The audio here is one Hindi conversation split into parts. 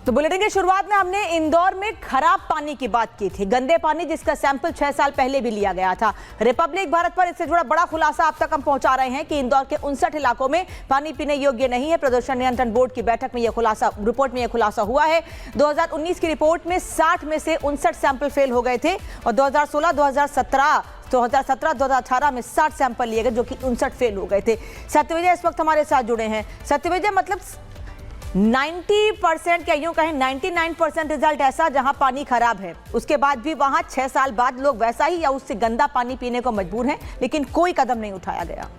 तो बुलेटिन की शुरुआत में हमने इंदौर में खराब पानी की बात की थी। गंदे पानी जिसका सैंपल 6 साल पहले भी लिया गया था। रिपब्लिक भारत पर इससे जुड़ा बड़ा खुलासा आप तक हम पहुंचा रहे हैं कि इंदौर के 59 इलाकों में पानी पीने योग्य नहीं है। प्रदूषण नियंत्रण बोर्ड की बैठक में रिपोर्ट में यह खुलासा हुआ है। 2019 की रिपोर्ट में 60 में से 59 सैंपल फेल हो गए थे और 2017-2018 में 60 सैंपल लिए गए जो कि 59 फेल हो गए थे। सत्यविजय इस वक्त हमारे साथ जुड़े हैं। सत्यविजय, मतलब 90% या यूं कहें 99% रिजल्ट ऐसा जहां पानी खराब है, उसके बाद भी वहां 6 साल बाद लोग वैसा ही या उससे गंदा पानी पीने को मजबूर हैं, लेकिन कोई कदम नहीं उठाया गया।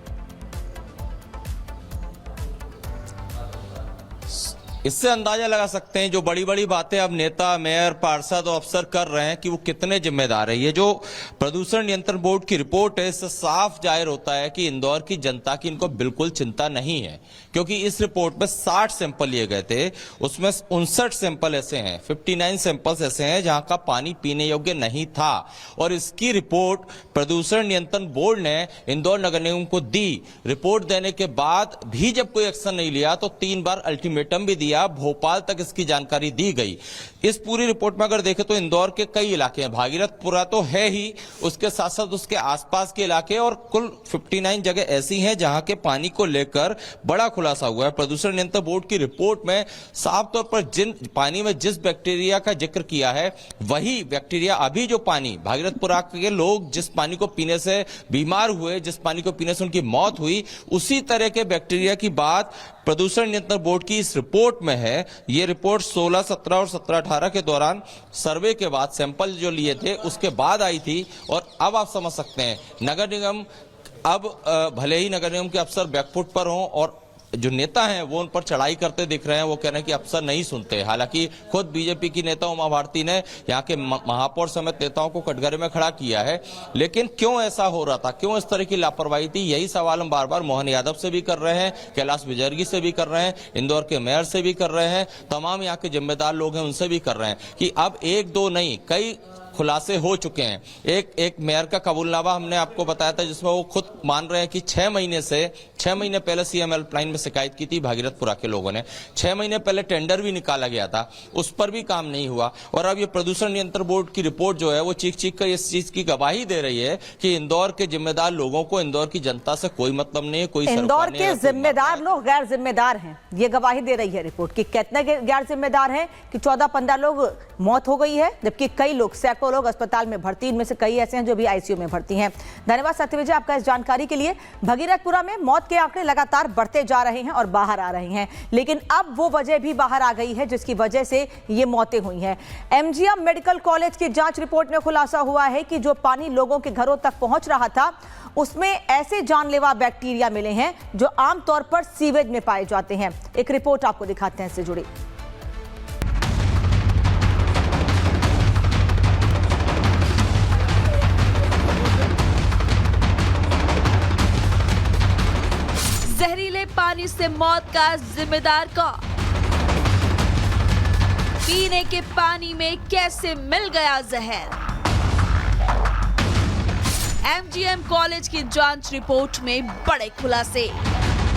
इससे अंदाजा लगा सकते हैं जो बड़ी बड़ी बातें अब नेता, मेयर, पार्षद और अफसर कर रहे हैं कि वो कितने जिम्मेदार है। ये जो प्रदूषण नियंत्रण बोर्ड की रिपोर्ट है, इससे साफ जाहिर होता है कि इंदौर की जनता की इनको बिल्कुल चिंता नहीं है, क्योंकि इस रिपोर्ट में 60 सैंपल लिए गए थे, उसमें 59 सैंपल ऐसे हैं, 59 सैंपल्स ऐसे हैं जहां का पानी पीने योग्य नहीं था। और इसकी रिपोर्ट प्रदूषण नियंत्रण बोर्ड ने इंदौर नगर निगम को दी। रिपोर्ट देने के बाद भी जब कोई एक्शन नहीं लिया तो 3 बार अल्टीमेटम भी दिया, भोपाल तक इसकी जानकारी दी गई। इस पूरी रिपोर्ट में अगर देखें तो इंदौर के कई इलाके हैं, भागीरथपुरा तो है ही, उसके साथ साथ उसके आसपास के इलाके और कुल 59 जगह ऐसी हैं जहां के पानी को लेकर बड़ा खुलासा हुआ है। प्रदूषण नियंत्रण बोर्ड की रिपोर्ट में साफ तौर पर जिन पानी में जिस बैक्टीरिया का जिक्र किया है, वही बैक्टीरिया अभी जो पानी भागीरथपुरा के लोग जिस पानी को पीने से बीमार हुए, जिस पानी को पीने से उनकी मौत हुई, उसी तरह के बैक्टीरिया की बात प्रदूषण नियंत्रण बोर्ड की इस रिपोर्ट में है। ये रिपोर्ट 16, 17 और 17-18 के दौरान सर्वे के बाद सैंपल जो लिए थे उसके बाद आई थी। और अब आप समझ सकते हैं नगर निगम अब भले ही नगर निगम के अफसर बैकफुट पर हों और जो नेता हैं वो उन पर चढ़ाई करते दिख रहे हैं, वो कह रहे हैं कि अफसर नहीं सुनते। हालांकि खुद बीजेपी की नेता उमा भारती ने यहाँ के महापौर समेत नेताओं को कटघरे में खड़ा किया है। लेकिन क्यों ऐसा हो रहा था, क्यों इस तरह की लापरवाही थी, यही सवाल हम बार बार मोहन यादव से भी कर रहे हैं, कैलाश विजयवर्गीय से भी कर रहे हैं, इंदौर के मेयर से भी कर रहे हैं, तमाम यहाँ के जिम्मेदार लोग हैं उनसे भी कर रहे हैं कि अब 1-2 नहीं कई खुलासे हो चुके हैं। एक मेयर का कबूलनामा हमने आपको बताया था जिसमें वो खुद मान रहे हैं कि 6 महीने पहले सीएम हेल्पलाइन में शिकायत की थी भागीरथपुरा के लोगों ने। 6 महीने पहले टेंडर भी निकाला गया था, उस पर भी काम नहीं हुआ। और अब ये प्रदूषण नियंत्रण बोर्ड की रिपोर्ट जो है वो चीख कर इस चीज की गवाही दे रही है कि इंदौर के जिम्मेदार लोगों को इंदौर की जनता से कोई मतलब नहीं है, कोई इंदौर के जिम्मेदार लोग गैर जिम्मेदार हैं, ये गवाही दे रही है रिपोर्ट की। कितने गैर जिम्मेदार हैं कि 14-15 लोग मौत हो गई है, जबकि कई लोग, सैकड़ों लोग अस्पताल में भर्ती, इनमें से कई ऐसे हैं जो भी आईसीयू में भर्ती हैं। धन्यवाद सत्यविजय आपका इस जानकारी के लिए। भागीरथपुरा में मौत के आंकड़े लगातार बढ़ते जा रहे हैं और बाहर आ रहे हैं, लेकिन अब वो वजह भी बाहर आ गई है जिसकी वजह से ये मौतें हुई हैं। एमजीएम मेडिकल कॉलेज की जांच रिपोर्ट में खुलासा हुआ है कि जो पानी लोगों के घरों तक पहुंच रहा था उसमें ऐसे जानलेवा बैक्टीरिया मिले हैं जो आमतौर पर सीवेज में पाए जाते हैं। एक रिपोर्ट आपको दिखाते हैं इससे जुड़ी। जहरीले पानी से मौत का जिम्मेदार कौन? पीने के पानी में कैसे मिल गया जहर? एमजीएम कॉलेज की जांच रिपोर्ट में बड़े खुलासे।